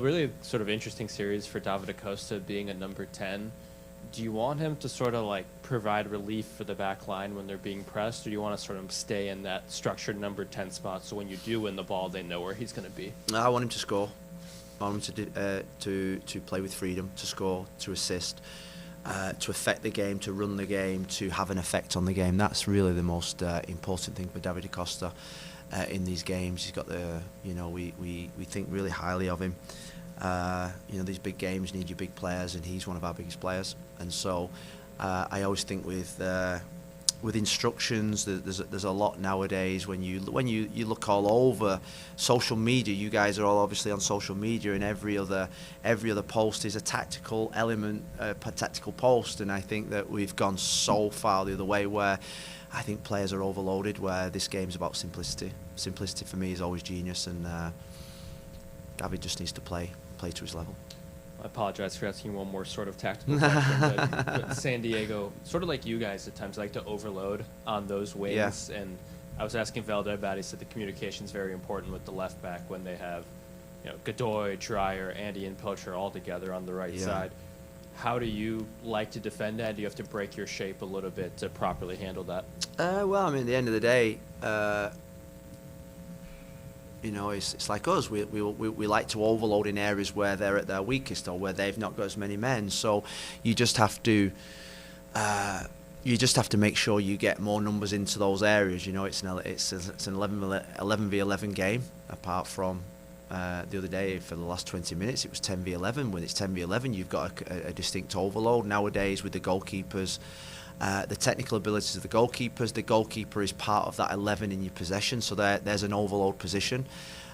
really sort of interesting series for David Acosta being a number 10. Do you want him to sort of like provide relief for the back line when they're being pressed, or do you want to sort of stay in that structured number 10 spot so when you do win the ball, they know where he's going to be? I want him to score. I want him to play with freedom, to score, to assist, to affect the game, to run the game, to have an effect on the game. That's really the most important thing for David Acosta in these games. He's got we think really highly of him. These big games need your big players, and he's one of our biggest players. And so I always think with instructions, there's a lot nowadays. When you look all over social media, you guys are all obviously on social media, and every other post is a tactical element, a tactical post. And I think that we've gone so far the other way, where I think players are overloaded, where this game's about simplicity. Simplicity for me is always genius, and David just needs to play to his level. I apologize for asking one more sort of tactical question, but San Diego, sort of like you guys at times, like to overload on those wings. Yeah. And I was asking Velda about it. He said the communication is very important with the left back when they have, Godoy, Dreyer, Andy, and Pilcher all together on the right side. How do you like to defend that? Do you have to break your shape a little bit to properly handle that? Well, I mean, at the end of the day, it's like us. We like to overload in areas where they're at their weakest or where they've not got as many men. So you just have to make sure you get more numbers into those areas. It's an 11v11 game. Apart from the other day, for the last 20 minutes, it was 10v11. When it's 10v11, you've got a distinct overload. Nowadays, with the goalkeepers, the technical abilities of the goalkeeper is part of that 11 in your possession, so there's an overload position,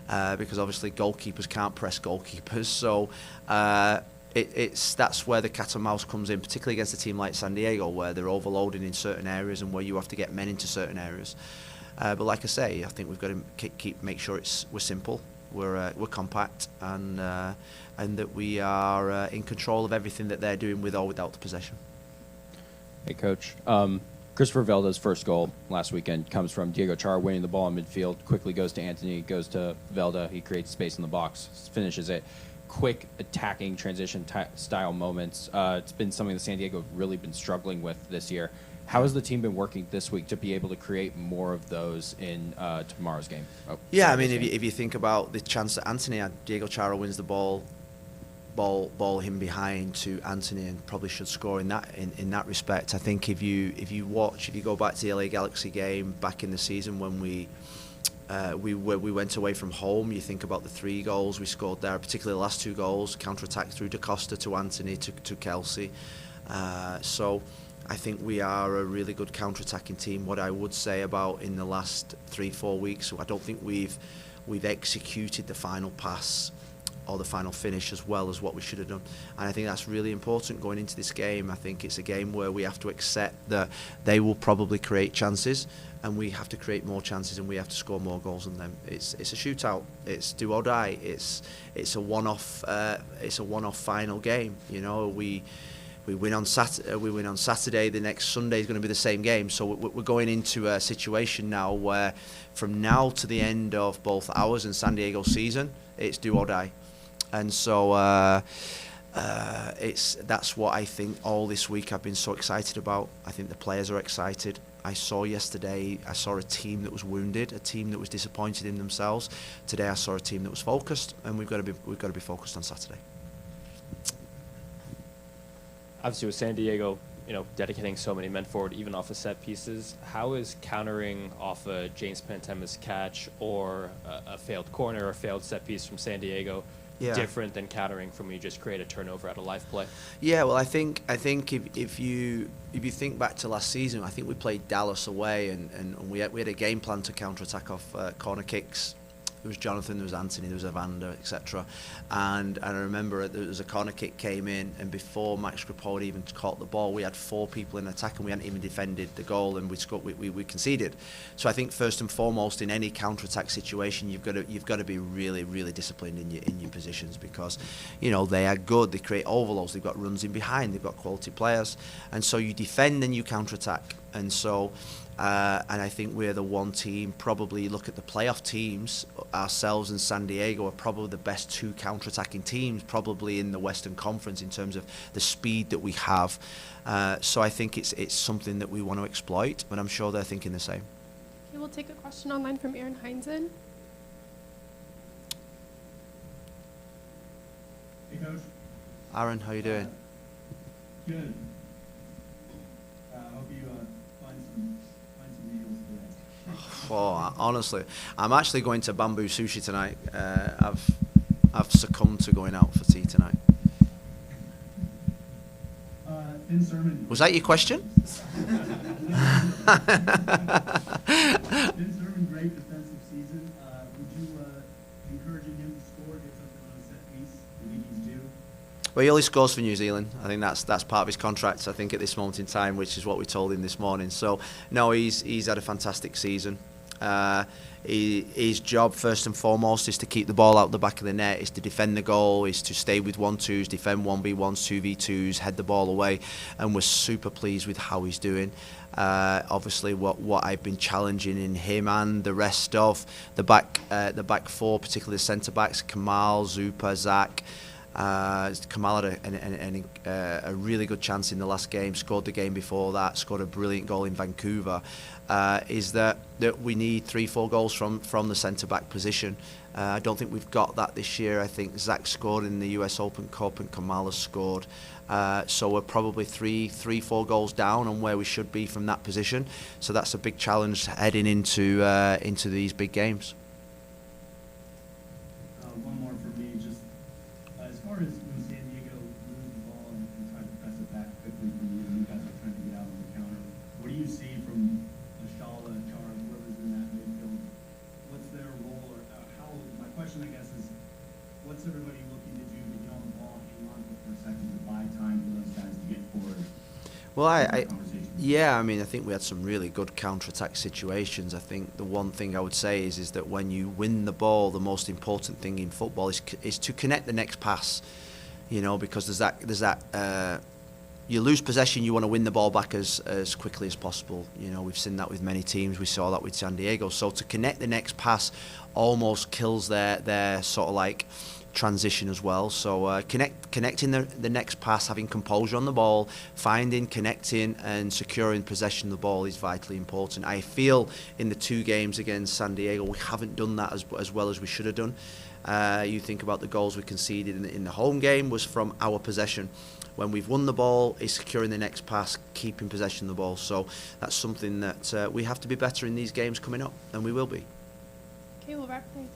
because obviously goalkeepers can't press goalkeepers, so that's where the cat and mouse comes in, particularly against a team like San Diego, where they're overloading in certain areas and where you have to get men into certain areas. But like I say, I think we've got to make sure we're simple, we're compact, and that we are in control of everything that they're doing with or without the possession. Hey, Coach. Christopher Velda's first goal last weekend comes from Diego Chara winning the ball in midfield, quickly goes to Anthony, goes to Velda. He creates space in the box, finishes it. Quick attacking transition style moments. It's been something that San Diego have really been struggling with this year. How has the team been working this week to be able to create more of those in tomorrow's game? I mean, if you think about the chance that Anthony had, Diego Chara wins the ball him behind to Anthony, and probably should score in that respect. I think if you go back to the LA Galaxy game back in the season when we went away from home, you think about the 3 goals we scored there, particularly the last 2 goals, counter-attack through Da Costa to Anthony to Kelsey. So I think we are a really good counter-attacking team. What I would say about in the last 3-4 weeks, I don't think we've executed the final pass or the final finish as well as what we should have done, and I think that's really important going into this game. I think it's a game where we have to accept that they will probably create chances, and we have to create more chances, and we have to score more goals than them. It's a shootout. It's do or die. It's a one-off. It's a one-off final game. We win on Saturday. The next Sunday is going to be the same game. So we're going into a situation now where, from now to the end of both ours and San Diego's season, it's do or die. And so that's what I think all this week I've been so excited about. I think the players are excited. I saw a team that was wounded, a team that was disappointed in themselves. Today I saw a team that was focused, and we've got to be focused on Saturday. Obviously, with San Diego, dedicating so many men forward, even off of set pieces, how is countering off a James Pantema's catch or a failed corner or a failed set piece from San Diego different than countering from when you just create a turnover out of live play? Yeah, well, I think if you think back to last season, I think we played Dallas away, and we had a game plan to counter-attack off corner kicks. There was Jonathan, there was Anthony, there was Evander, etc. And I remember there was a corner kick came in, and before Max Crapoli even caught the ball, we had 4 people in attack, and we hadn't even defended the goal, and we conceded. So I think first and foremost, in any counter-attack situation, you've got to be really, really disciplined in your positions, because they are good. They create overloads. They've got runs in behind. They've got quality players, and so you defend and you counter-attack. And so, and I think we're the one team, probably look at the playoff teams, ourselves and San Diego are probably the best two counter-attacking teams, probably in the Western Conference in terms of the speed that we have. So I think it's something that we want to exploit, but I'm sure they're thinking the same. Okay, we'll take a question online from Aaron Heinzen. Hey, Coach. Aaron, how you doing? Good. Hope you find some meals today. Well, honestly, I'm actually going to Bamboo Sushi tonight. I've succumbed to going out for tea tonight. In sermon. Was that your question? In sermon, great defensive season. Would you encouraging him to score, get something on a set piece? Do you think he's due? Well, he only scores for New Zealand. I think that's part of his contract, I think, at this moment in time, which is what we told him this morning. So, no, he's had a fantastic season. His job, first and foremost, is to keep the ball out the back of the net, is to defend the goal, is to stay with 1-2s, defend 1v1s, 2v2s, head the ball away, and we're super pleased with how he's doing. Obviously, what I've been challenging in him and the rest of the back four, particularly the centre backs, Kamal, Zupa, Zach. Kamal had a really good chance in the last game, scored the game before that, scored a brilliant goal in Vancouver, is that we need 3-4 goals from the centre-back position. I don't think we've got that this year. I think Zach scored in the US Open Cup and Kamal has scored. So we're probably 3-4 goals down on where we should be from that position. So that's a big challenge heading into these big games. One more for me, just as far as when San Diego loses the ball and tries to press it back quickly from you, and you guys are trying to get out on the counter, what do you see from Ashala, Chara, whoever's in that midfield? What's their role, or how? My question, I guess, is what's everybody looking to do to get on the ball, hang on to it for a second, to buy time for those guys to get forward? Well, I mean, I think we had some really good counter-attack situations. I think the one thing I would say is that when you win the ball, the most important thing in football is to connect the next pass. You know, because there's that you lose possession, you want to win the ball back as quickly as possible. You know, we've seen that with many teams. We saw that with San Diego. So to connect the next pass almost kills their sort of like transition as well. So connecting the next pass, having composure on the ball, finding, connecting and securing possession of the ball is vitally important. I feel in the 2 games against San Diego we haven't done that as well as we should have done. You think about the goals we conceded in the home game was from our possession. When we've won the ball, is securing the next pass, keeping possession of the ball. So that's something that we have to be better in these games coming up, and we will be. Okay, we'll wrap there. Thank